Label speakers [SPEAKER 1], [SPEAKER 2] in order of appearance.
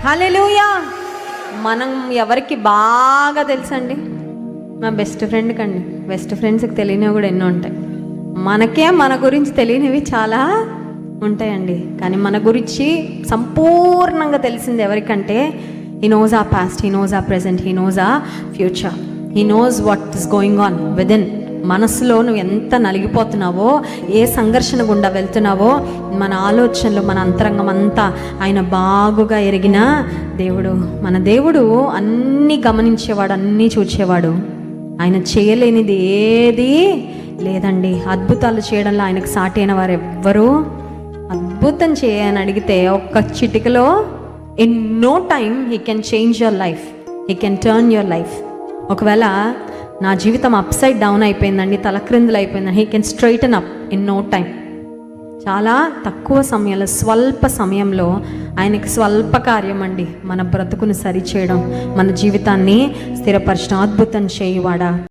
[SPEAKER 1] హల్లెలూయా. మనం ఎవరికి బాగా తెలుసండి? మా బెస్ట్ ఫ్రెండ్ కండి. బెస్ట్ ఫ్రెండ్స్కి తెలియనివి కూడా ఎన్నో ఉంటాయి. మనకే మన గురించి తెలియనివి చాలా ఉంటాయండి. కానీ మన గురించి సంపూర్ణంగా తెలిసింది ఎవరికంటే, హీ నోస్ ఆ పాస్ట్, హీ నోస్ ఆ ప్రెజెంట్, హీ నోస్ ఆ future, he knows what is going on within. మనసులో నువ్వు ఎంత నలిగిపోతున్నావో, ఏ సంఘర్షణ గుండా వెళ్తున్నావో, మన ఆలోచనలు, మన అంతరంగం అంతా ఆయన బాగుగా ఎరిగిన దేవుడు. మన దేవుడు అన్నీ గమనించేవాడు, అన్నీ చూచేవాడు. ఆయన చేయలేనిది ఏది లేదండి. అద్భుతాలు చేయడంలో ఆయనకు సాటి అయిన వారు ఎవ్వరూ. అద్భుతం చేయని అడిగితే ఒక్క చిటికలో in no time he can change your life, he can turn your life. ఒకవేళ నా జీవితం అప్సైడ్ డౌన్ అయిపోయిందండి, తలక్రిందులు అయిపోయిందండి, he can straighten up in no time. చాలా తక్కువ సమయంలో, స్వల్ప సమయంలో ఆయనకి స్వల్ప కార్యం అండి మన బ్రతుకును సరిచేయడం, మన జీవితాన్ని స్థిరపరచడం, అద్భుతం చేయువాడా.